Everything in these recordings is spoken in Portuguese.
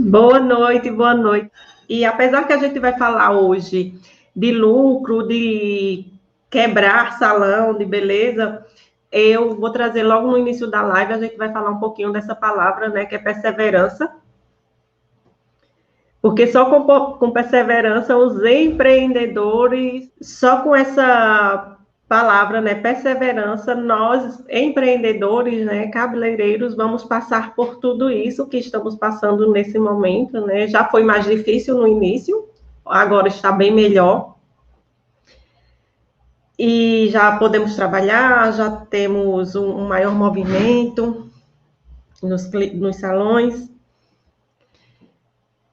Boa noite, boa noite. E apesar que a gente vai falar hoje de lucro, de quebrar salão, de beleza, eu vou trazer logo no início da live, a gente vai falar um pouquinho dessa palavra, né, que é perseverança. Porque só com perseverança, os empreendedores, só com essa palavra, né, perseverança, nós, empreendedores, né, cabeleireiros, vamos passar por tudo isso que estamos passando nesse momento, né? Já foi mais difícil no início, agora está bem melhor. E já podemos trabalhar, já temos um maior movimento nos salões.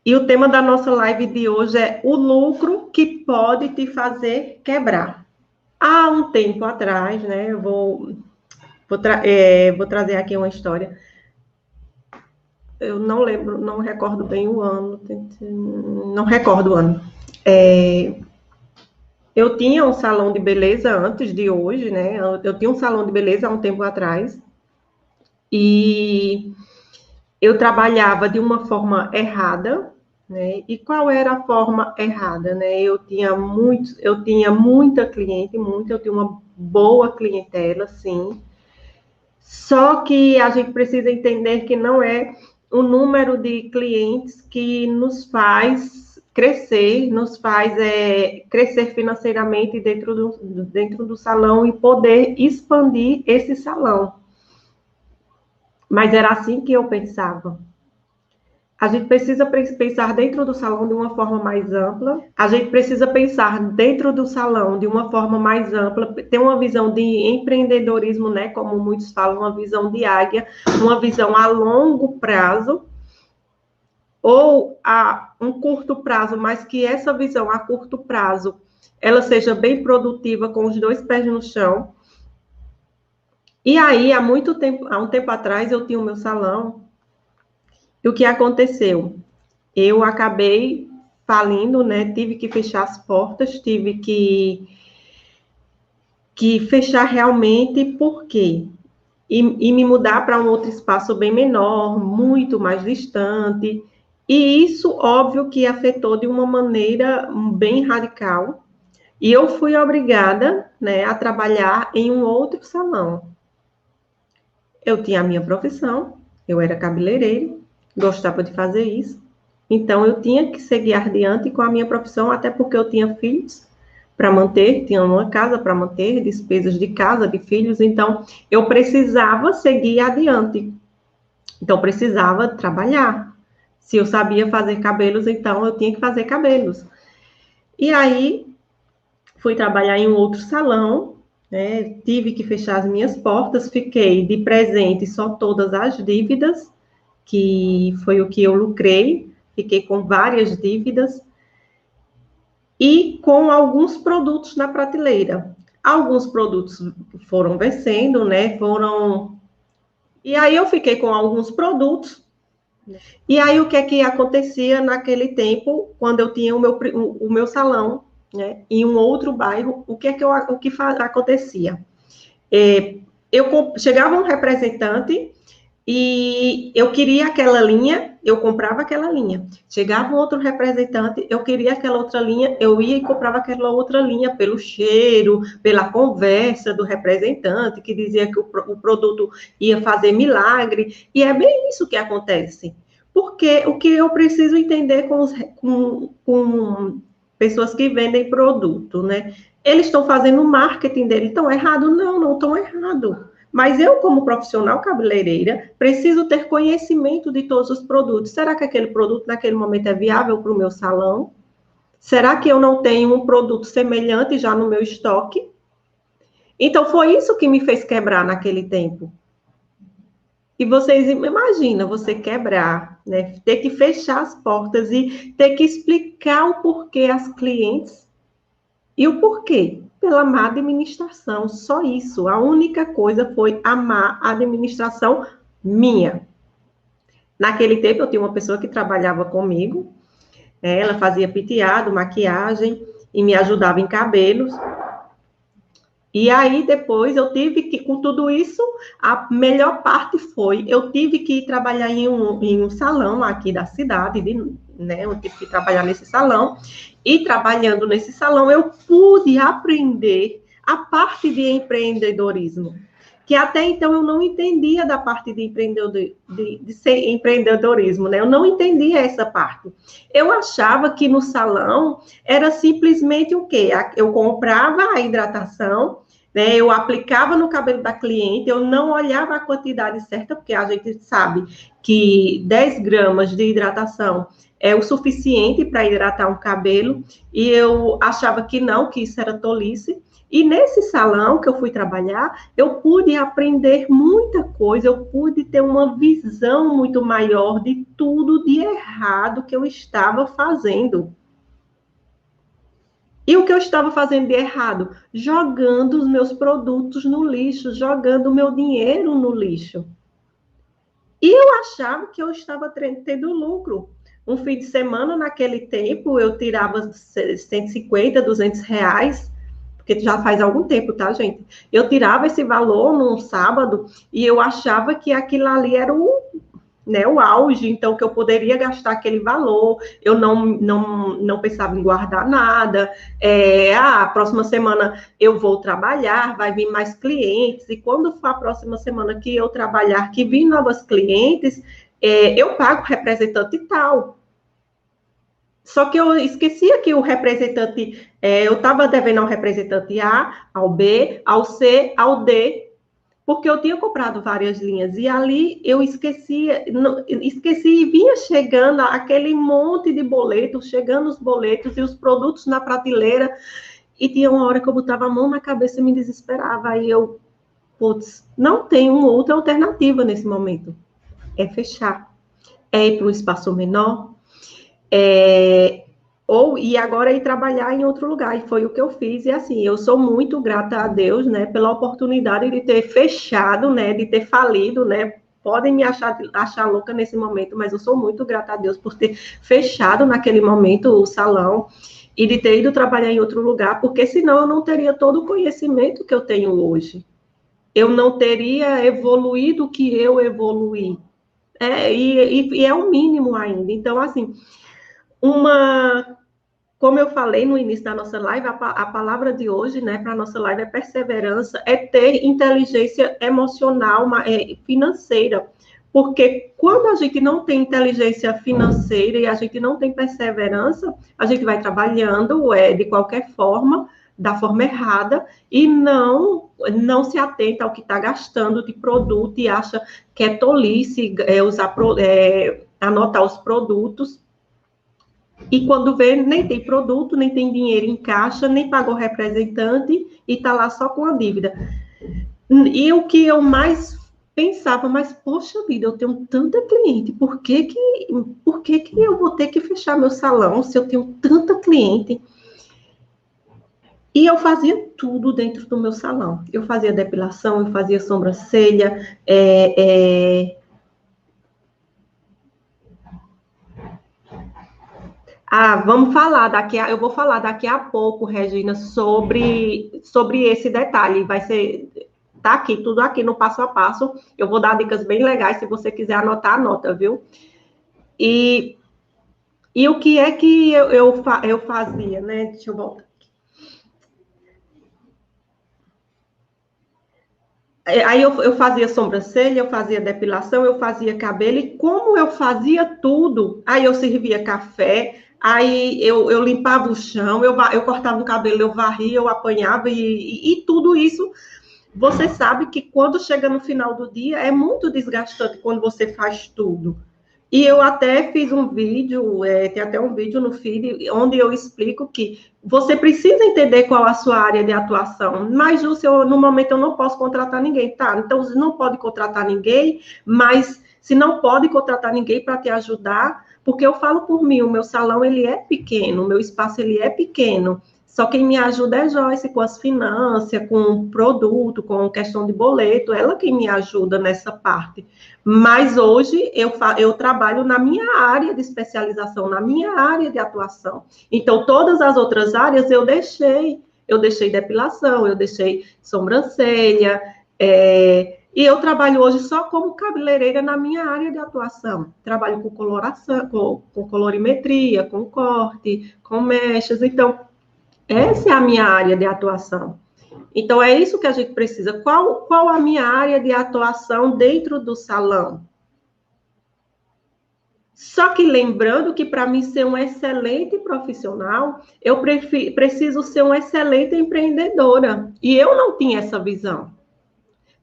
E o tema da nossa live de hoje é o lucro que pode te fazer quebrar. Há um tempo atrás, né, eu vou trazer aqui uma história. Eu não lembro, não recordo bem o ano, não recordo o ano. Eu tinha um salão de beleza antes de hoje, né? Eu tinha um salão de beleza há um tempo atrás. E eu trabalhava de uma forma errada, né? E qual era a forma errada, né? Eu tinha muita cliente, eu tinha uma boa clientela, sim. Só que a gente precisa entender que não é o número de clientes que nos faz crescer, crescer financeiramente dentro do salão e poder expandir esse salão. Mas era assim que eu pensava. A gente precisa pensar dentro do salão de uma forma mais ampla. A gente precisa pensar dentro do salão de uma forma mais ampla, ter uma visão de empreendedorismo, né? Como muitos falam, uma visão de águia, uma visão a longo prazo ou a um curto prazo, mas que essa visão a curto prazo ela seja bem produtiva, com os dois pés no chão. E aí, há um tempo atrás, eu tinha o meu salão. E o que aconteceu? Eu acabei falindo, né? Tive que fechar as portas, tive que fechar realmente, por quê? E me mudar para um outro espaço bem menor, muito mais distante. E isso, óbvio, que afetou de uma maneira bem radical. E eu fui obrigada, né, a trabalhar em um outro salão. Eu tinha a minha profissão, eu era cabeleireira, gostava de fazer isso. Então, eu tinha que seguir adiante com a minha profissão, até porque eu tinha filhos para manter, tinha uma casa para manter, despesas de casa, de filhos, então eu precisava seguir adiante. Então, precisava trabalhar. Se eu sabia fazer cabelos, então eu tinha que fazer cabelos. E aí, fui trabalhar em um outro salão, né? Tive que fechar as minhas portas, fiquei de presente só todas as dívidas, que foi o que eu lucrei, fiquei com várias dívidas, e com alguns produtos na prateleira. Alguns produtos foram vencendo, né? E aí eu fiquei com alguns produtos. E aí o que é que acontecia naquele tempo, quando eu tinha o meu salão, né? Em um outro bairro, o que acontecia? Chegava um representante e eu queria aquela linha, eu comprava aquela linha. Chegava um outro representante, eu queria aquela outra linha, eu ia e comprava aquela outra linha pelo cheiro, pela conversa do representante, que dizia que o produto ia fazer milagre. E é bem isso que acontece. Porque o que eu preciso entender com pessoas que vendem produto, né? Eles estão fazendo o marketing dele, estão errado? Não, não estão errado. Mas eu, como profissional cabeleireira, preciso ter conhecimento de todos os produtos. Será que aquele produto, naquele momento, é viável para o meu salão? Será que eu não tenho um produto semelhante já no meu estoque? Então, foi isso que me fez quebrar naquele tempo. E vocês imaginam você quebrar, né? Ter que fechar as portas e ter que explicar o porquê às clientes. E o porquê? Pela má administração, só isso. A única coisa foi a má administração minha. Naquele tempo, eu tinha uma pessoa que trabalhava comigo, ela fazia penteado, maquiagem e me ajudava em cabelos. E aí, depois, eu tive que, com tudo isso, a melhor parte foi, eu tive que ir trabalhar em um salão aqui da cidade, né? Eu tive que trabalhar nesse salão, e trabalhando nesse salão, eu pude aprender a parte de empreendedorismo, que até então eu não entendia da parte de ser empreendedorismo, né? Eu não entendia essa parte. Eu achava que no salão era simplesmente o quê? Eu comprava a hidratação, né? Eu aplicava no cabelo da cliente, eu não olhava a quantidade certa, porque a gente sabe que 10 gramas de hidratação é o suficiente para hidratar um cabelo, e eu achava que não, que isso era tolice. E nesse salão que eu fui trabalhar, eu pude aprender muita coisa, eu pude ter uma visão muito maior de tudo de errado que eu estava fazendo. E o que eu estava fazendo de errado? Jogando os meus produtos no lixo, jogando o meu dinheiro no lixo. E eu achava que eu estava tendo lucro. Um fim de semana, naquele tempo, eu tirava 150, R$ 200, porque já faz algum tempo, tá, gente? Eu tirava esse valor num sábado e eu achava que aquilo ali era o auge, então que eu poderia gastar aquele valor, eu não pensava em guardar nada, próxima semana eu vou trabalhar, vai vir mais clientes, e quando for a próxima semana que eu trabalhar, que vir novas clientes, eu pago o representante tal. Só que eu esquecia que o representante, eu estava devendo ao representante A, ao B, ao C, ao D, porque eu tinha comprado várias linhas, e ali eu esqueci e vinha chegando aquele monte de boletos, chegando os boletos e os produtos na prateleira, e tinha uma hora que eu botava a mão na cabeça e me desesperava, aí eu, putz, não tem uma outra alternativa nesse momento, é fechar, é ir para um espaço menor, e agora ir trabalhar em outro lugar, e foi o que eu fiz, e assim, eu sou muito grata a Deus, né, pela oportunidade de ter fechado, né, de ter falido, né, podem me achar louca nesse momento, mas eu sou muito grata a Deus por ter fechado naquele momento o salão, e de ter ido trabalhar em outro lugar, porque senão eu não teria todo o conhecimento que eu tenho hoje, eu não teria evoluído o que eu evoluí, e é o mínimo ainda, então assim, como eu falei no início da nossa live, a palavra de hoje, né, para a nossa live é perseverança, é ter inteligência emocional, financeira. Porque quando a gente não tem inteligência financeira e a gente não tem perseverança, a gente vai trabalhando de qualquer forma, da forma errada, e não se atenta ao que está gastando de produto e acha que é tolice anotar os produtos. E quando vê, nem tem produto, nem tem dinheiro em caixa, nem pagou representante e está lá só com a dívida. E o que eu mais pensava, mas poxa vida, eu tenho tanta cliente, por que eu vou ter que fechar meu salão se eu tenho tanta cliente? E eu fazia tudo dentro do meu salão. Eu fazia depilação, eu fazia sobrancelha, vamos falar eu vou falar daqui a pouco, Regina, sobre esse detalhe. Tá aqui, tudo aqui no passo a passo. Eu vou dar dicas bem legais, se você quiser anotar, anota, viu? E o que é que eu fazia, né? Deixa eu voltar. Aí eu fazia sobrancelha, eu fazia depilação, eu fazia cabelo, e como eu fazia tudo, aí eu servia café, aí eu limpava o chão, eu cortava o cabelo, eu varria, eu apanhava, e tudo isso, você sabe que quando chega no final do dia, é muito desgastante quando você faz tudo. E eu até fiz um vídeo, tem até um vídeo no feed, onde eu explico que você precisa entender qual a sua área de atuação, mas no momento eu não posso contratar ninguém, tá? Então, você não pode contratar ninguém, mas se não pode contratar ninguém para te ajudar, porque eu falo por mim, o meu salão, ele é pequeno, o meu espaço, ele é pequeno, só quem me ajuda é Joyce com as finanças, com produto, com questão de boleto, ela quem me ajuda nessa parte. Mas hoje eu trabalho na minha área de especialização, na minha área de atuação. Então, todas as outras áreas eu deixei Eu deixei depilação, eu deixei sobrancelha, e eu trabalho hoje só como cabeleireira na minha área de atuação. Trabalho com coloração, com colorimetria, com corte, com mechas. Então, essa é a minha área de atuação. Então, é isso que a gente precisa. Qual a minha área de atuação dentro do salão? Só que lembrando que para mim ser um excelente profissional, eu preciso ser uma excelente empreendedora. E eu não tinha essa visão.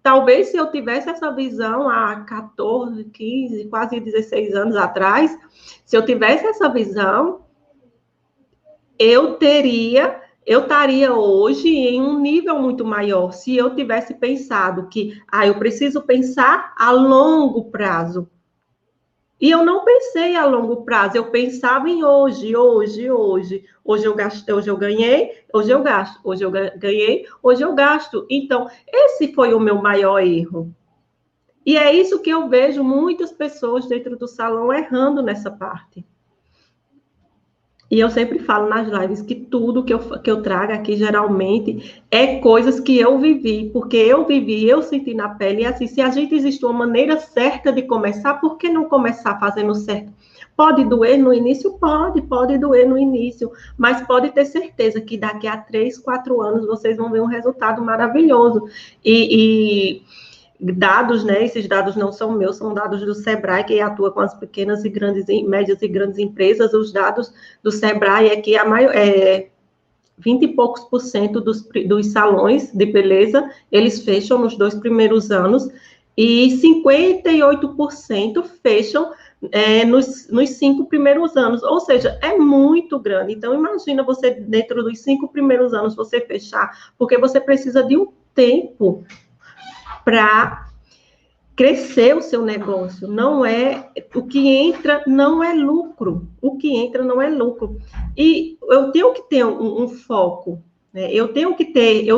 Talvez se eu tivesse essa visão há 14, 15, quase 16 anos atrás, se eu tivesse essa visão, eu estaria hoje em um nível muito maior. Se eu tivesse pensado que, eu preciso pensar a longo prazo. E eu não pensei a longo prazo, eu pensava em hoje. Hoje eu gasto, hoje eu ganhei, hoje eu gasto. Hoje eu ganhei, hoje eu gasto. Então, esse foi o meu maior erro. E é isso que eu vejo muitas pessoas dentro do salão errando nessa parte. E eu sempre falo nas lives que tudo que eu trago aqui, geralmente, é coisas que eu vivi, porque eu vivi, eu senti na pele. E assim, se a gente existe uma maneira certa de começar, por que não começar fazendo certo? Pode doer no início? Pode doer no início, mas pode ter certeza que daqui a 3, 4 anos vocês vão ver um resultado maravilhoso. E dados, né? Esses dados não são meus, são dados do Sebrae, que atua com as pequenas e grandes, médias e grandes empresas. Os dados do Sebrae é que 20 e poucos por cento dos salões de beleza, eles fecham nos 2 primeiros anos, e 58% fecham nos 5 primeiros anos, ou seja, é muito grande. Então, imagina você, dentro dos 5 primeiros anos, você fechar, porque você precisa de um tempo para crescer o seu negócio. Não é o que entra, não é lucro. O que entra não é lucro. E eu tenho que ter um foco, né? Eu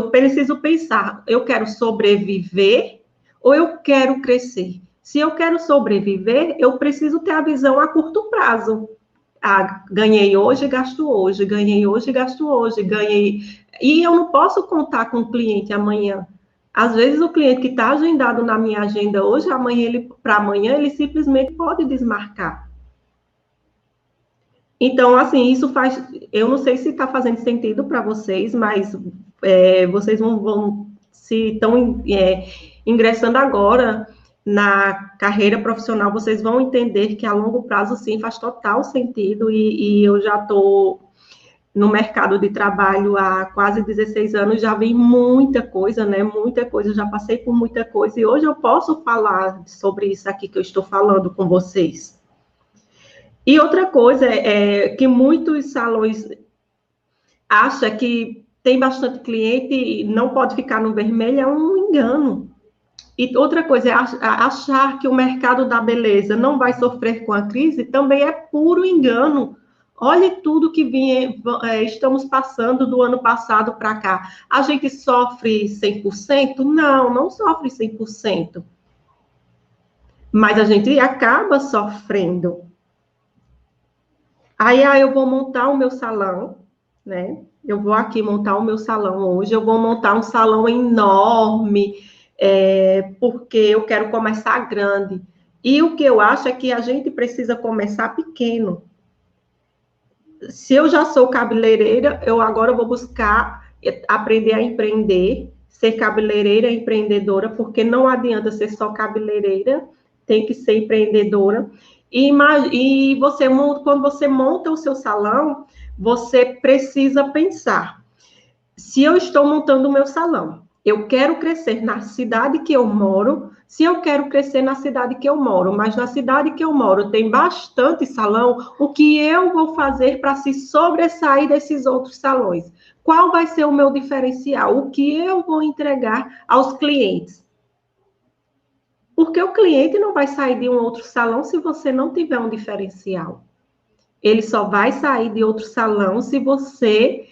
preciso pensar, eu quero sobreviver ou eu quero crescer? Se eu quero sobreviver, eu preciso ter a visão a curto prazo. Ganhei hoje, gasto hoje, ganhei hoje, gasto hoje, ganhei. E eu não posso contar com o cliente amanhã. Às vezes o cliente que está agendado na minha agenda hoje, para amanhã, ele simplesmente pode desmarcar. Então, assim, isso faz. Eu não sei se está fazendo sentido para vocês, mas vocês se estão ingressando agora na carreira profissional, vocês vão entender que a longo prazo, sim, faz total sentido, e eu já estou no mercado de trabalho há quase 16 anos, já vi muita coisa, né? Muita coisa, já passei por muita coisa, e hoje eu posso falar sobre isso aqui que eu estou falando com vocês. E outra coisa é que muitos salões acham que tem bastante cliente e não pode ficar no vermelho, é um engano. E outra coisa é achar que o mercado da beleza não vai sofrer com a crise, também é puro engano. Olhe tudo que estamos passando do ano passado para cá. A gente sofre 100%? Não, não sofre 100%. Mas a gente acaba sofrendo. Aí eu vou montar o meu salão, né? Eu vou aqui montar o meu salão hoje. Eu vou montar um salão enorme, porque eu quero começar grande. E o que eu acho é que a gente precisa começar pequeno. Se eu já sou cabeleireira, eu agora vou buscar aprender a empreender, ser cabeleireira empreendedora, porque não adianta ser só cabeleireira, tem que ser empreendedora. E você, quando você monta o seu salão, você precisa pensar: se eu estou montando o meu salão, eu quero crescer na cidade que eu moro. Se eu quero crescer na cidade que eu moro, mas na cidade que eu moro tem bastante salão, o que eu vou fazer para se sobressair desses outros salões? Qual vai ser o meu diferencial? O que eu vou entregar aos clientes? Porque o cliente não vai sair de um outro salão se você não tiver um diferencial. Ele só vai sair de outro salão se você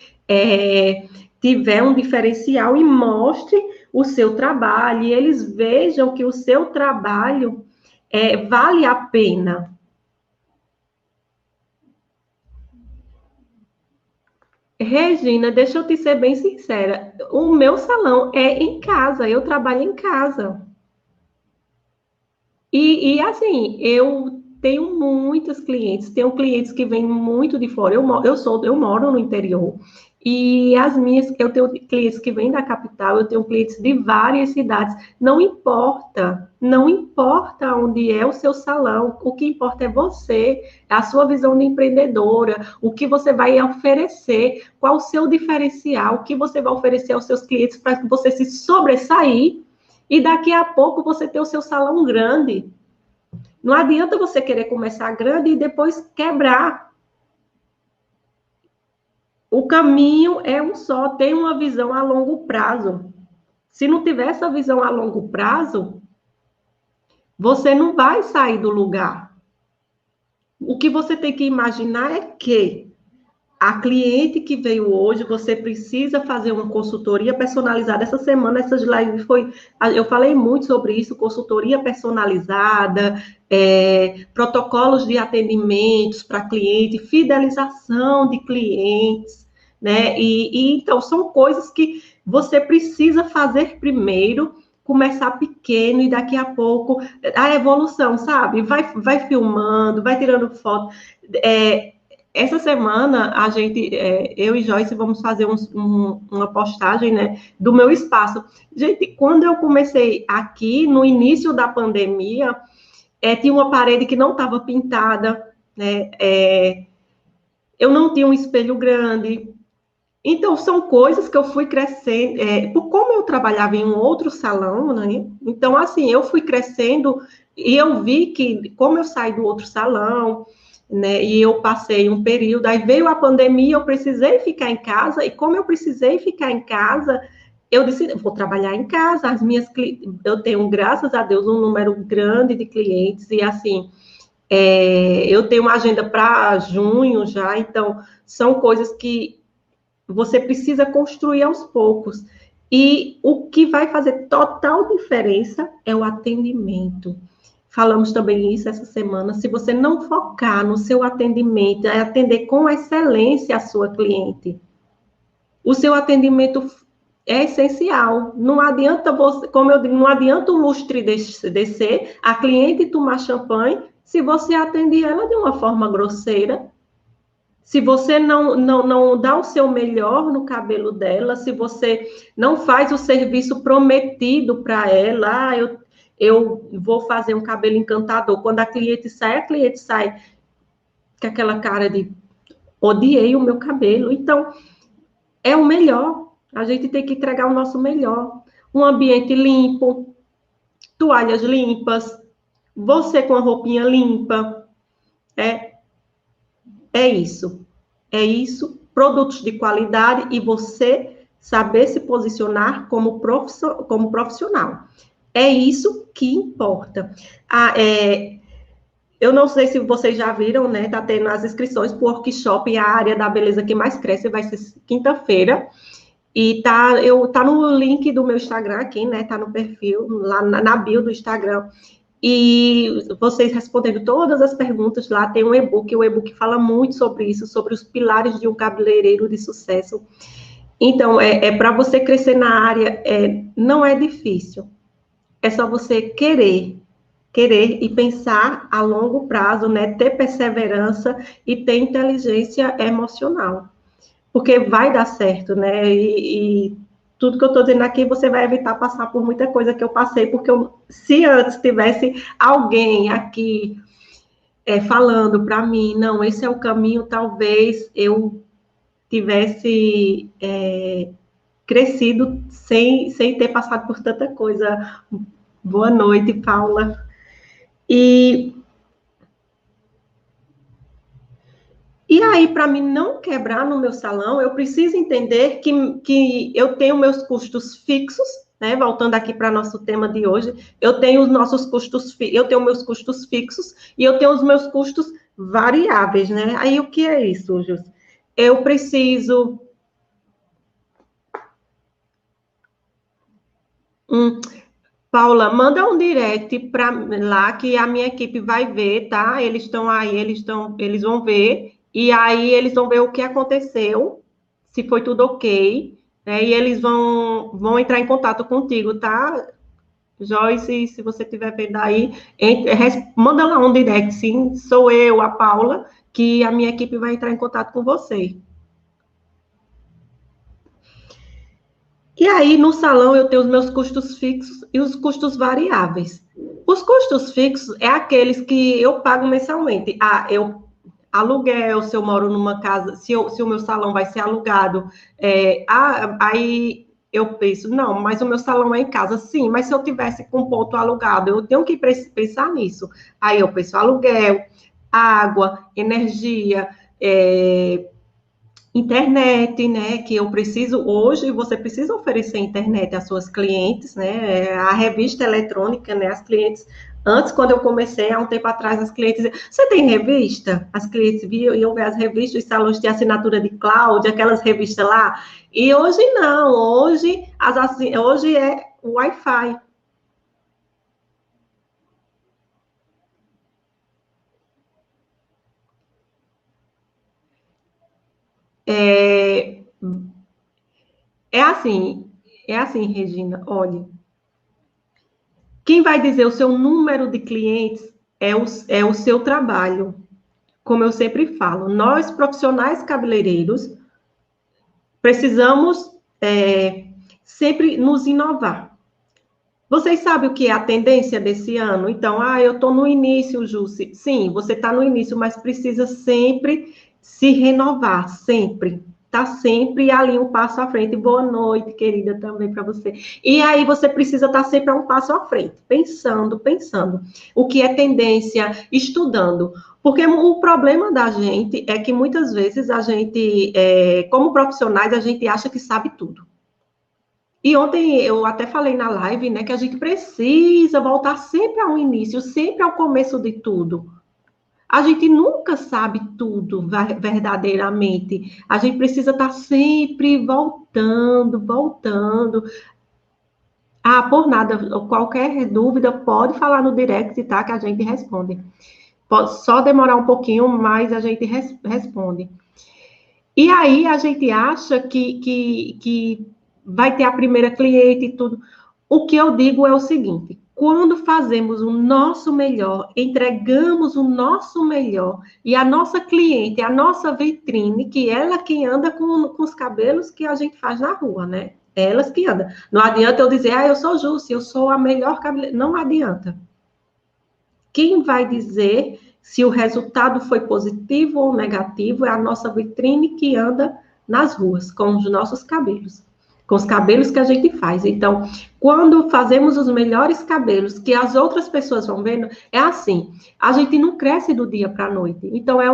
tiver um diferencial e mostre o seu trabalho, e eles vejam que o seu trabalho vale a pena. Regina, deixa eu te ser bem sincera. O meu salão é em casa, eu trabalho em casa. Assim, eu tenho muitos clientes, tenho clientes que vêm muito de fora. Eu moro no interior. E eu tenho clientes que vêm da capital, eu tenho clientes de várias cidades. Não importa onde é o seu salão, o que importa é você, a sua visão de empreendedora, o que você vai oferecer, qual o seu diferencial, o que você vai oferecer aos seus clientes para que você se sobressair e daqui a pouco você ter o seu salão grande. Não adianta você querer começar grande e depois quebrar. O caminho é um só, tem uma visão a longo prazo. Se não tiver essa visão a longo prazo, você não vai sair do lugar. O que você tem que imaginar é que a cliente que veio hoje, você precisa fazer uma consultoria personalizada. Essa semana, essas lives eu falei muito sobre isso, consultoria personalizada, protocolos de atendimentos para cliente, fidelização de clientes, né? Então, são coisas que você precisa fazer primeiro, começar pequeno e daqui a pouco a evolução, sabe? Vai filmando, vai tirando foto. Essa semana, eu e Joyce vamos fazer uma postagem, né, do meu espaço. Gente, quando eu comecei aqui, no início da pandemia, tinha uma parede que não estava pintada, né, eu não tinha um espelho grande. Então, são coisas que eu fui crescendo, por como eu trabalhava em um outro salão, né, então, assim, eu fui crescendo e eu vi que, como eu saí do outro salão, né, e eu passei um período, aí veio a pandemia, eu precisei ficar em casa, e como eu precisei ficar em casa, eu disse, vou trabalhar em casa, eu tenho, graças a Deus, um número grande de clientes, e assim, eu tenho uma agenda para junho já, então, são coisas que você precisa construir aos poucos, e o que vai fazer total diferença é o atendimento. Falamos também isso essa semana. Se você não focar no seu atendimento, é atender com excelência a sua cliente. O seu atendimento é essencial. Não adianta você, como eu digo, não adianta o lustre descer, a cliente tomar champanhe, se você atender ela de uma forma grosseira. Se você não dá o seu melhor no cabelo dela, se você não faz o serviço prometido para ela, eu vou fazer um cabelo encantador. Quando a cliente sai com aquela cara de odiei o meu cabelo. Então, é o melhor. A gente tem que entregar o nosso melhor. Um ambiente limpo, toalhas limpas, você com a roupinha limpa. É isso. É isso. Produtos de qualidade e você saber se posicionar como profissional. É isso que importa. Eu não sei se vocês já viram, né? Tá tendo as inscrições para o workshop A Área da Beleza que Mais Cresce, vai ser quinta-feira. E tá no link do meu Instagram aqui, né? Tá no perfil, lá na bio do Instagram. E vocês respondendo todas as perguntas lá, tem um e-book. O e-book fala muito sobre isso, sobre os pilares de um cabeleireiro de sucesso. Então, para você crescer na área, não é difícil. É só você querer e pensar a longo prazo, né? Ter perseverança e ter inteligência emocional. Porque vai dar certo, né? E tudo que eu estou dizendo aqui, você vai evitar passar por muita coisa que eu passei, porque se antes tivesse alguém aqui falando para mim, não, esse é o caminho, talvez eu tivesse crescido sem ter passado por tanta coisa. Boa noite, Paula. E aí, para mim não quebrar no meu salão, eu preciso entender que eu tenho meus custos fixos, né? Voltando aqui para nosso tema de hoje, eu tenho meus custos fixos e eu tenho os meus custos variáveis, né? Aí o que é isso, Jus? Eu preciso. Paula, manda um direct para lá que a minha equipe vai ver, tá? Eles estão aí, eles vão ver, e aí eles vão ver o que aconteceu, se foi tudo ok, né? E eles vão entrar em contato contigo, tá? Joyce, se você estiver vendo aí, manda lá um direct, sim, sou eu, a Paula, que a minha equipe vai entrar em contato com você. E aí, no salão, eu tenho os meus custos fixos e os custos variáveis. Os custos fixos é aqueles que eu pago mensalmente. Eu aluguel, se eu moro numa casa, se o meu salão vai ser alugado, aí eu penso, não, mas o meu salão é em casa, sim, mas se eu tivesse com ponto alugado, eu tenho que pensar nisso. Aí eu penso aluguel, água, energia, internet, né? Que eu preciso, hoje você precisa oferecer internet às suas clientes, né? A revista eletrônica, né? As clientes, antes, quando eu comecei, há um tempo atrás, as clientes diziam, você tem revista? As clientes iam ver as revistas, os salões de assinatura de cloud, aquelas revistas lá. E hoje não, hoje é Wi-Fi. É, é assim, é assim, Regina, olha, quem vai dizer o seu número de clientes é o seu trabalho. Como eu sempre falo, nós profissionais cabeleireiros precisamos sempre nos inovar. Vocês sabem o que é a tendência desse ano? Então, eu estou no início, Jussi. Sim, você está no início, mas precisa sempre se renovar, sempre. Está sempre ali um passo à frente. Boa noite, querida, também para você. E aí você precisa estar sempre a um passo à frente, pensando. O que é tendência, estudando. Porque o problema da gente é que muitas vezes a gente, como profissionais, a gente acha que sabe tudo. E ontem eu até falei na live, né, que a gente precisa voltar sempre ao início, sempre ao começo de tudo. A gente nunca sabe tudo verdadeiramente. A gente precisa estar sempre voltando. Por nada, qualquer dúvida pode falar no direct, tá? Que a gente responde. Pode só demorar um pouquinho, mas a gente responde. E aí a gente acha que vai ter a primeira cliente e tudo. O que eu digo é o seguinte: quando fazemos o nosso melhor, entregamos o nosso melhor, e a nossa cliente, a nossa vitrine, que ela quem anda com os cabelos que a gente faz na rua, né? Elas que andam. Não adianta eu dizer, eu sou Jússia, eu sou a melhor cabeleira. Não adianta. Quem vai dizer se o resultado foi positivo ou negativo é a nossa vitrine que anda nas ruas com os nossos cabelos, com os cabelos que a gente faz. Então, quando fazemos os melhores cabelos que as outras pessoas vão vendo, é assim, a gente não cresce do dia para a noite. Então, é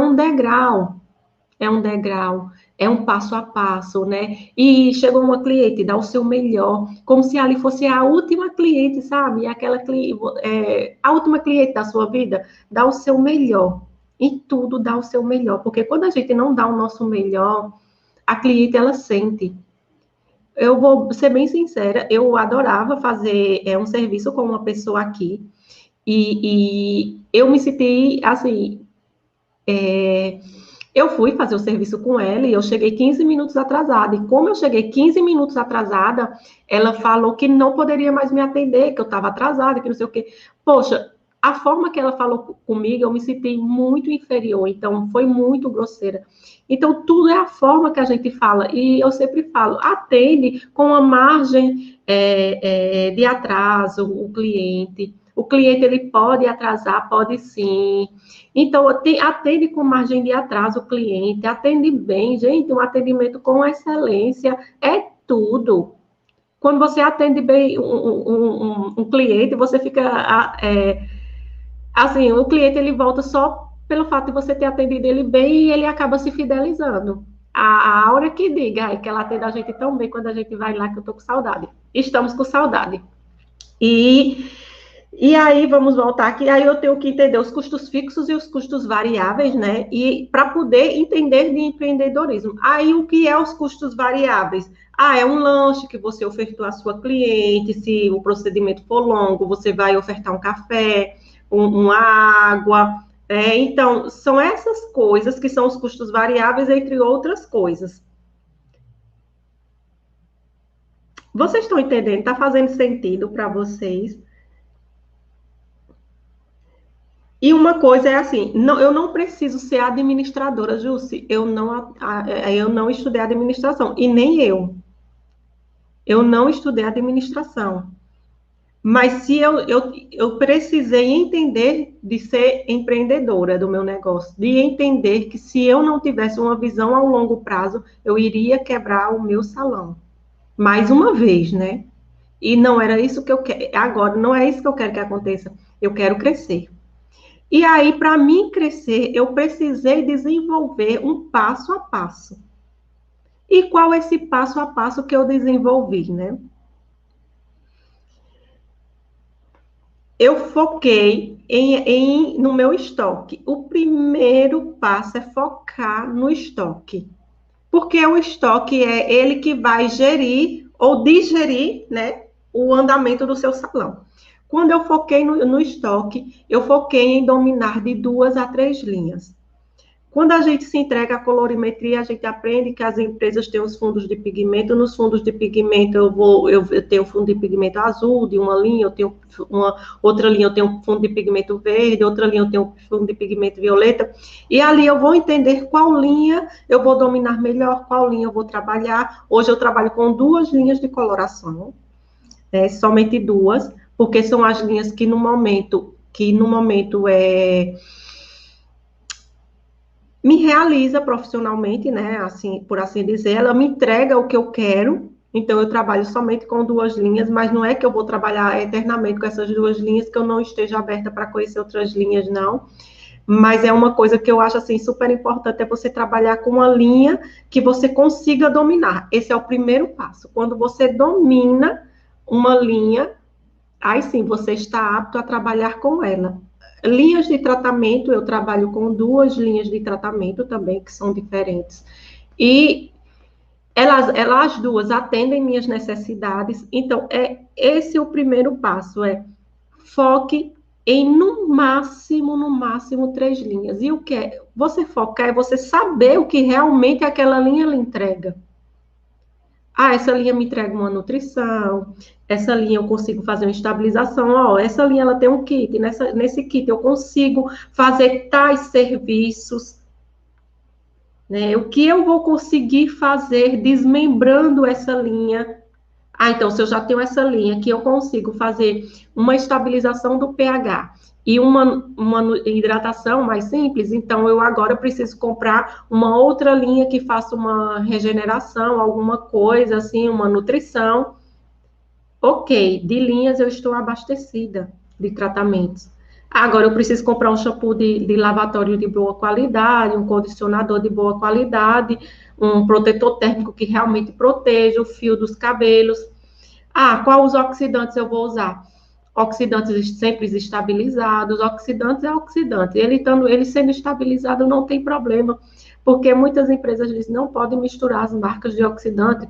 um passo a passo, né? E chegou uma cliente, dá o seu melhor, como se ali fosse a última cliente, sabe? A última cliente da sua vida, dá o seu melhor. Em tudo dá o seu melhor, porque quando a gente não dá o nosso melhor, a cliente ela sente. Eu vou ser bem sincera, eu adorava fazer um serviço com uma pessoa aqui, e eu me senti assim. Eu fui fazer o serviço com ela e eu cheguei 15 minutos atrasada. E como eu cheguei 15 minutos atrasada, ela falou que não poderia mais me atender, que eu estava atrasada, que não sei o quê. Poxa, a forma que ela falou comigo, eu me senti muito inferior, então foi muito grosseira. Então, tudo é a forma que a gente fala. E eu sempre falo, atende com a margem de atraso o cliente. O cliente, ele pode atrasar, pode sim. Então, atende com margem de atraso o cliente, atende bem, gente, um atendimento com excelência é tudo. Quando você atende bem um cliente, você fica, assim, o cliente ele volta só pelo fato de você ter atendido ele bem e ele acaba se fidelizando. A hora que diga que ela atende a gente tão bem quando a gente vai lá que eu tô com saudade. Estamos com saudade. E E aí, vamos voltar aqui, aí eu tenho que entender os custos fixos e os custos variáveis, né? E para poder entender de empreendedorismo. Aí, o que é os custos variáveis? É um lanche que você ofertou à sua cliente, se o procedimento for longo, você vai ofertar um café, uma água. Então, são essas coisas que são os custos variáveis, entre outras coisas. Vocês estão entendendo? Está fazendo sentido para vocês? E uma coisa é assim, não, eu não preciso ser administradora, Jússi. Eu não estudei administração, e nem eu. Eu não estudei administração. Mas se eu precisei entender de ser empreendedora do meu negócio, de entender que se eu não tivesse uma visão a longo prazo, eu iria quebrar o meu salão. Mais uma vez, né? E não era isso que eu quero. Agora, não é isso que eu quero que aconteça. Eu quero crescer. E aí, para mim crescer, eu precisei desenvolver um passo a passo. E qual é esse passo a passo que eu desenvolvi, né? Eu foquei no meu estoque. O primeiro passo é focar no estoque. Porque o estoque é ele que vai gerir ou digerir, né, o andamento do seu salão. Quando eu foquei no estoque, eu foquei em dominar de 2 a 3 linhas. Quando a gente se entrega à colorimetria, a gente aprende que as empresas têm os fundos de pigmento. Nos fundos de pigmento, eu tenho fundo de pigmento azul de uma linha, eu tenho uma outra linha, eu tenho fundo de pigmento verde, outra linha eu tenho fundo de pigmento violeta. E ali eu vou entender qual linha eu vou dominar melhor, qual linha eu vou trabalhar. Hoje eu trabalho com 2 linhas de coloração, né, somente 2, porque são as linhas que no momento me realiza profissionalmente, né? Assim, por assim dizer, ela me entrega o que eu quero. Então, eu trabalho somente com 2 linhas, mas não é que eu vou trabalhar eternamente com essas 2 linhas, que eu não esteja aberta para conhecer outras linhas, não. Mas é uma coisa que eu acho, assim, super importante, é você trabalhar com uma linha que você consiga dominar. Esse é o primeiro passo. Quando você domina uma linha, aí sim, você está apto a trabalhar com ela. Linhas de tratamento, eu trabalho com 2 linhas de tratamento também, que são diferentes. E elas as duas atendem minhas necessidades. Então, esse é o primeiro passo, foque em no máximo 3 linhas. E o que é? Você focar é você saber o que realmente aquela linha lhe entrega. Ah, essa linha me entrega uma nutrição, essa linha eu consigo fazer uma estabilização, ó, essa linha ela tem um kit, nesse kit eu consigo fazer tais serviços, né? O que eu vou conseguir fazer desmembrando essa linha? Ah, então, se eu já tenho essa linha que eu consigo fazer uma estabilização do pH e uma hidratação mais simples, então eu agora preciso comprar uma outra linha que faça uma regeneração, alguma coisa assim, uma nutrição. Ok, de linhas eu estou abastecida de tratamentos. Agora eu preciso comprar um shampoo de lavatório de boa qualidade, um condicionador de boa qualidade, um protetor térmico que realmente proteja o fio dos cabelos. Ah, quais os oxidantes eu vou usar? Oxidantes sempre estabilizados, oxidantes é oxidante. Ele sendo estabilizado não tem problema, porque muitas empresas dizem não podem misturar as marcas de oxidante.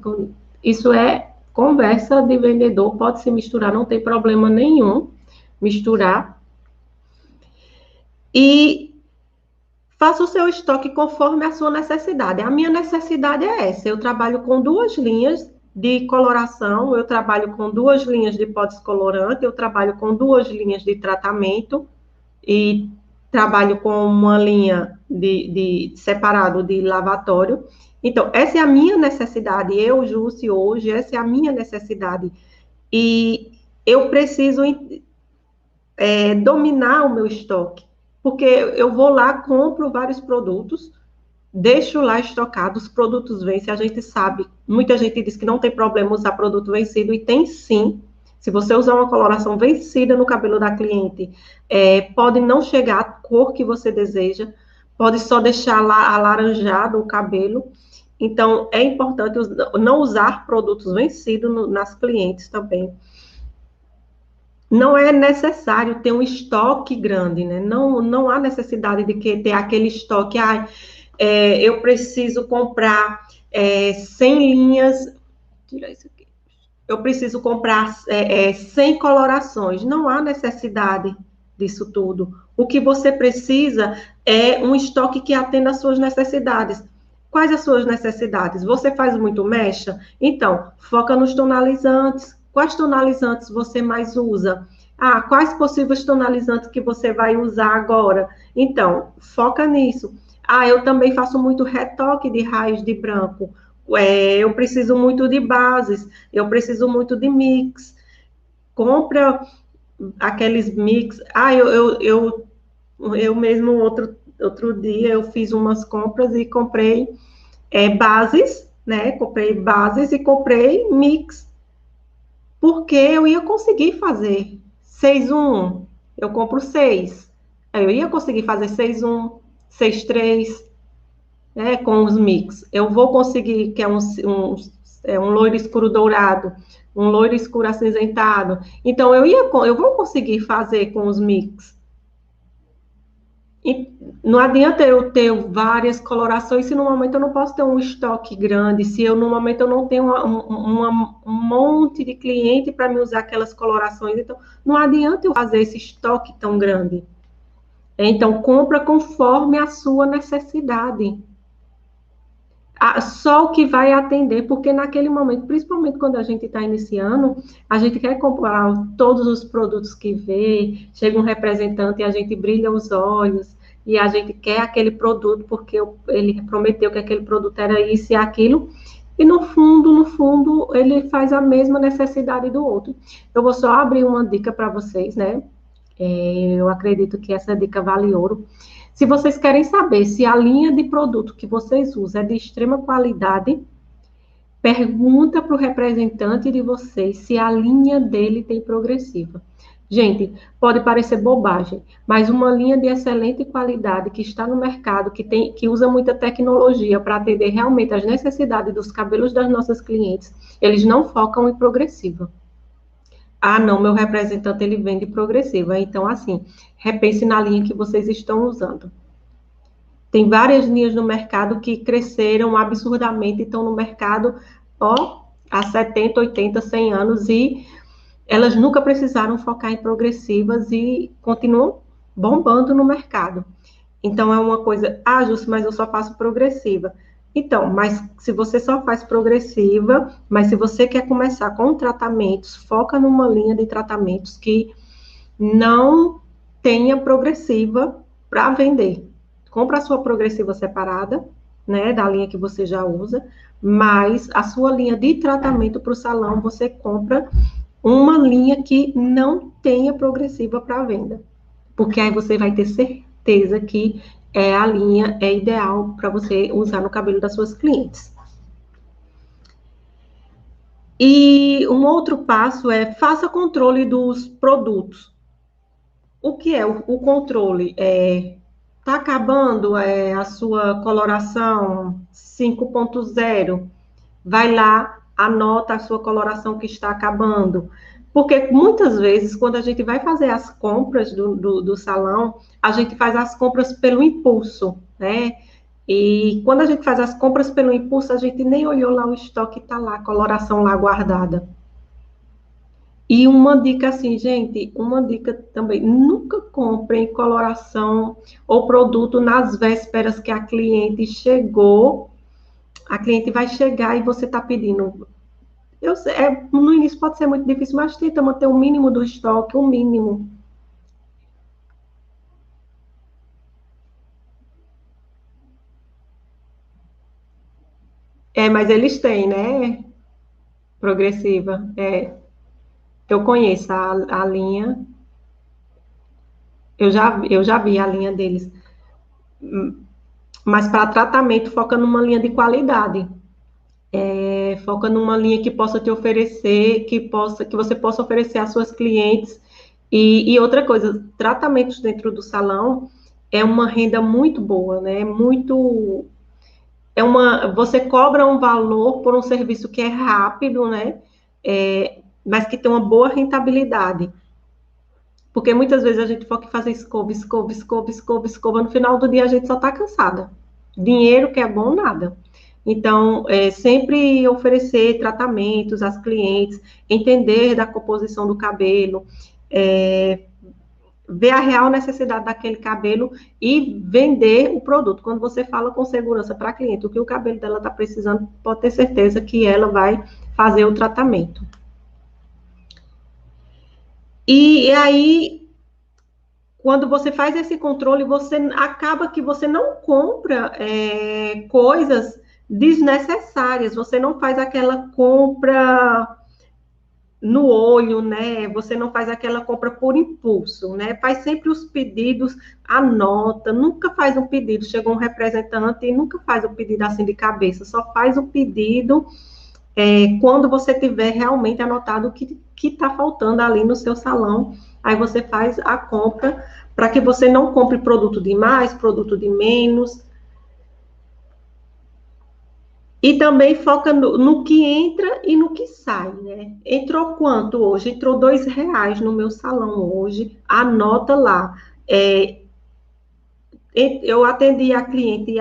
Isso é conversa de vendedor, pode se misturar, não tem problema nenhum misturar. E faça o seu estoque conforme a sua necessidade. A minha necessidade é essa. Eu trabalho com 2 linhas de coloração, eu trabalho com 2 linhas de pó descolorante, eu trabalho com 2 linhas de tratamento e trabalho com uma linha de separado de lavatório. Então, essa é a minha necessidade. Eu, Jússi, hoje, essa é a minha necessidade. E eu preciso dominar o meu estoque, porque eu vou lá, compro vários produtos, deixo lá estocado, os produtos vencem, a gente sabe, muita gente diz que não tem problema usar produto vencido, e tem sim. Se você usar uma coloração vencida no cabelo da cliente, pode não chegar à cor que você deseja, pode só deixar lá alaranjado o cabelo. Então, é importante não usar produtos vencidos nas clientes também. Não é necessário ter um estoque grande, né? Não há necessidade de ter aquele estoque. Eu preciso comprar 100 linhas. Tira isso aqui. Eu preciso comprar 100 colorações. Não há necessidade disso tudo. O que você precisa é um estoque que atenda às suas necessidades. Quais as suas necessidades? Você faz muito mecha? Então, foca nos tonalizantes. Quais tonalizantes você mais usa? Ah, quais possíveis tonalizantes que você vai usar agora? Então, foca nisso. Ah, eu também faço muito retoque de raios de branco. Eu preciso muito de bases, eu preciso muito de mix. Compra aqueles mix. Ah, eu mesmo outro dia eu fiz umas compras e comprei bases, né? Comprei bases e comprei mix, porque eu ia conseguir fazer 6-1, eu compro 6. Aí eu ia conseguir fazer 6-1, 6-3, né? Com os mix. Eu vou conseguir, que é um loiro escuro dourado, um loiro escuro acinzentado. Então, eu vou conseguir fazer com os mix. E não adianta eu ter várias colorações se no momento eu não posso ter um estoque grande, se eu no momento eu não tenho um monte de cliente para me usar aquelas colorações. Então, não adianta eu fazer esse estoque tão grande. Então, compra conforme a sua necessidade. Só o que vai atender, porque naquele momento, principalmente quando a gente está iniciando, a gente quer comprar todos os produtos que vê, chega um representante e a gente brilha os olhos, e a gente quer aquele produto porque ele prometeu que aquele produto era isso e aquilo, e no fundo, ele faz a mesma necessidade do outro. Eu vou só abrir uma dica para vocês, né? Eu acredito que essa dica vale ouro. Se vocês querem saber se a linha de produto que vocês usam é de extrema qualidade, pergunta para o representante de vocês se a linha dele tem progressiva. Gente, pode parecer bobagem, mas uma linha de excelente qualidade que está no mercado, que usa muita tecnologia para atender realmente as necessidades dos cabelos das nossas clientes, eles não focam em progressiva. Ah, não, meu representante ele vende progressiva. Então, assim, repense na linha que vocês estão usando. Tem várias linhas no mercado que cresceram absurdamente, estão no mercado, ó, há 70, 80, 100 anos e elas nunca precisaram focar em progressivas e continuam bombando no mercado. Então, é uma coisa, Júcio, mas eu só faço progressiva. Então, mas se você só faz progressiva, mas se você quer começar com tratamentos, foca numa linha de tratamentos que não tenha progressiva para vender. Compra a sua progressiva separada, né, da linha que você já usa, mas a sua linha de tratamento para o salão, você compra uma linha que não tenha progressiva para venda. Porque aí você vai ter certeza que a linha é ideal para você usar no cabelo das suas clientes. E um outro passo é faça controle dos produtos. O que é o controle? Está acabando a sua coloração 5.0, vai lá, anota a sua coloração que está acabando. Porque muitas vezes, quando a gente vai fazer as compras do salão, a gente faz as compras pelo impulso, né? E quando a gente faz as compras pelo impulso, a gente nem olhou lá o estoque, está lá, a coloração lá guardada. E uma dica assim, gente, uma dica também, nunca comprem coloração ou produto nas vésperas que a cliente chegou. A cliente vai chegar e você está pedindo. Eu sei, no início pode ser muito difícil, mas tenta manter o mínimo do estoque, o mínimo. Mas eles têm, né? Progressiva. Eu conheço a linha, eu já vi a linha deles. Mas para tratamento, foca numa linha de qualidade. Foca numa linha que possa te oferecer, que você possa oferecer às suas clientes. E outra coisa, tratamentos dentro do salão é uma renda muito boa, né? Você cobra um valor por um serviço que é rápido, né? Mas que tem uma boa rentabilidade. Porque muitas vezes a gente foca em fazer escova, escova, escova, escova, escova. No final do dia a gente só está cansada. Dinheiro que é bom, nada. Então, sempre oferecer tratamentos às clientes, entender da composição do cabelo, ver a real necessidade daquele cabelo e vender o produto. Quando você fala com segurança para a cliente o que o cabelo dela está precisando, pode ter certeza que ela vai fazer o tratamento. E aí, quando você faz esse controle, você acaba que você não compra coisas desnecessárias, você não faz aquela compra no olho, né? Você não faz aquela compra por impulso, né? Faz sempre os pedidos, anota, nunca faz um pedido, chega um representante e nunca faz o pedido assim de cabeça, só faz o pedido quando você tiver realmente anotado o que está faltando ali no seu salão, aí você faz a compra para que você não compre produto de mais, produto de menos. E também foca no que entra e no que sai, né? Entrou quanto hoje? Entrou R$ 2 no meu salão hoje. Anota lá. Eu atendi a cliente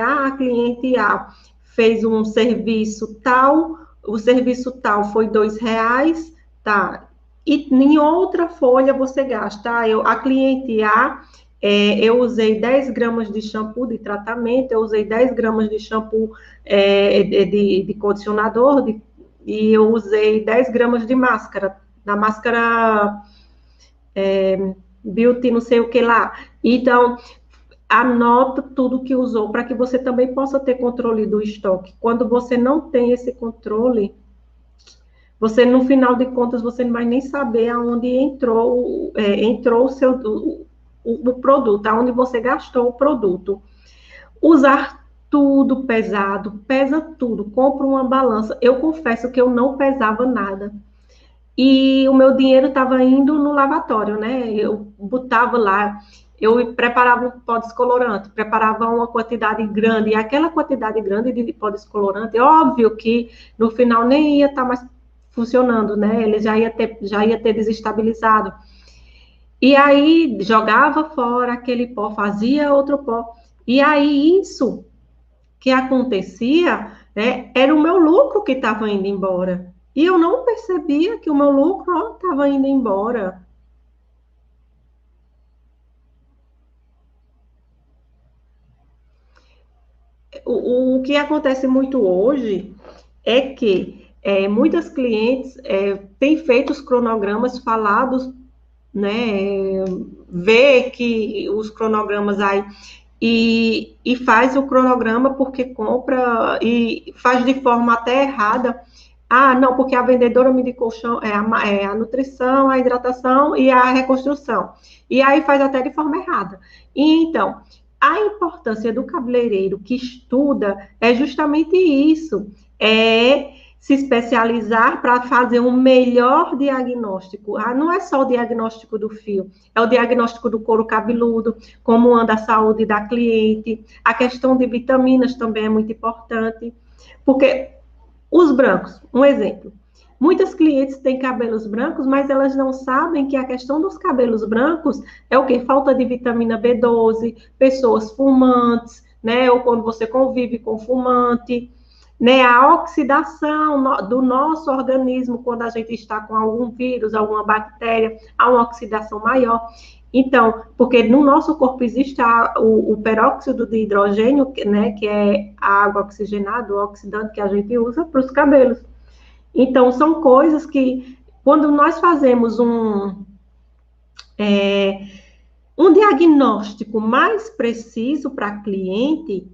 A fez um serviço tal, o serviço tal foi R$ 2, tá? E em outra folha você gasta. A cliente A, eu usei 10 gramas de shampoo de tratamento, eu usei 10 gramas de shampoo de condicionador, e eu usei 10 gramas de máscara, da máscara Beauty, não sei o que lá. Então, anota tudo que usou para que você também possa ter controle do estoque. Quando você não tem esse controle, você no final de contas você não vai nem saber aonde entrou o produto, aonde você gastou o produto. Usar tudo pesado, pesa tudo, compra uma balança. Eu confesso que eu não pesava nada. E o meu dinheiro estava indo no lavatório, né? Eu botava lá, eu preparava um pó descolorante, preparava uma quantidade grande, e aquela quantidade grande de pó descolorante, é óbvio que no final nem ia estar mais funcionando, né? Ele já ia ter desestabilizado. E aí jogava fora aquele pó, fazia outro pó. E aí isso que acontecia, né, era o meu lucro que estava indo embora. E eu não percebia que o meu lucro estava indo embora. O que acontece muito hoje é que muitas clientes têm feito os cronogramas falados, né? Vê que os cronogramas aí e faz o cronograma porque compra e faz de forma até errada. Ah, não, porque a vendedora me indicou a nutrição, a hidratação e a reconstrução. E aí faz até de forma errada. E então, a importância do cabeleireiro que estuda é justamente isso, é se especializar para fazer um melhor diagnóstico. Ah, não é só o diagnóstico do fio, é o diagnóstico do couro cabeludo, como anda a saúde da cliente, a questão de vitaminas também é muito importante, porque os brancos, um exemplo. Muitas clientes têm cabelos brancos, mas elas não sabem que a questão dos cabelos brancos é o quê? Falta de vitamina B12, pessoas fumantes, né? Ou quando você convive com fumante, né? A oxidação do nosso organismo quando a gente está com algum vírus, alguma bactéria, há uma oxidação maior. Então, porque no nosso corpo existe o peróxido de hidrogênio, né, que é a água oxigenada, o oxidante que a gente usa para os cabelos. Então, são coisas que, quando nós fazemos um diagnóstico mais preciso para a cliente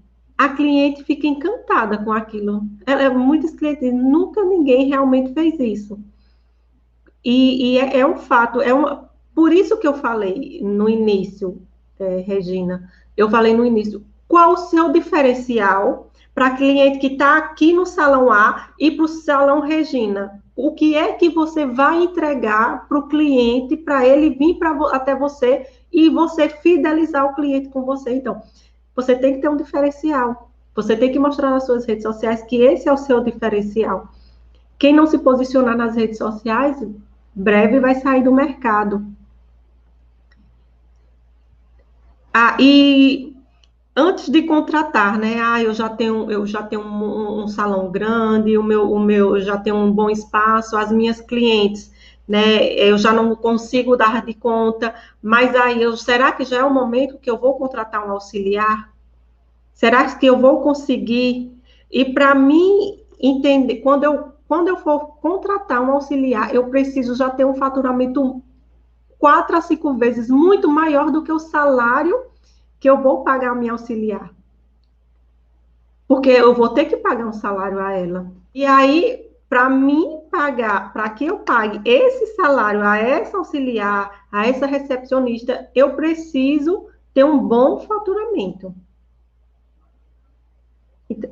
fica encantada com aquilo. Muitos clientes, nunca ninguém realmente fez isso. E é um fato, por isso que eu falei no início, Regina, eu falei no início, qual o seu diferencial para a cliente que está aqui no salão A e para o salão Regina? O que é que você vai entregar para o cliente, para ele vir até você e você fidelizar o cliente com você? Então, você tem que ter um diferencial. Você tem que mostrar nas suas redes sociais que esse é o seu diferencial. Quem não se posicionar nas redes sociais, breve vai sair do mercado. E antes de contratar, né? Eu já tenho um salão grande, eu já tenho um bom espaço, as minhas clientes, né? Eu já não consigo dar de conta, mas aí será que já é o momento que eu vou contratar um auxiliar? Será que eu vou conseguir? E para mim entender, quando eu for contratar um auxiliar, eu preciso já ter um faturamento 4 a 5 vezes muito maior do que o salário que eu vou pagar a minha auxiliar. Porque eu vou ter que pagar um salário a ela. E aí, para mim pagar, para que eu pague esse salário a essa auxiliar, a essa recepcionista, eu preciso ter um bom faturamento. Então,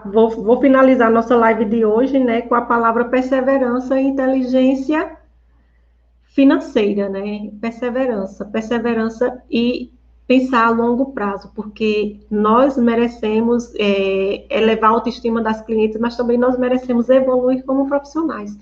vou finalizar nossa live de hoje, né, com a palavra perseverança e inteligência financeira, né? Perseverança e pensar a longo prazo, porque nós merecemos elevar a autoestima das clientes, mas também nós merecemos evoluir como profissionais.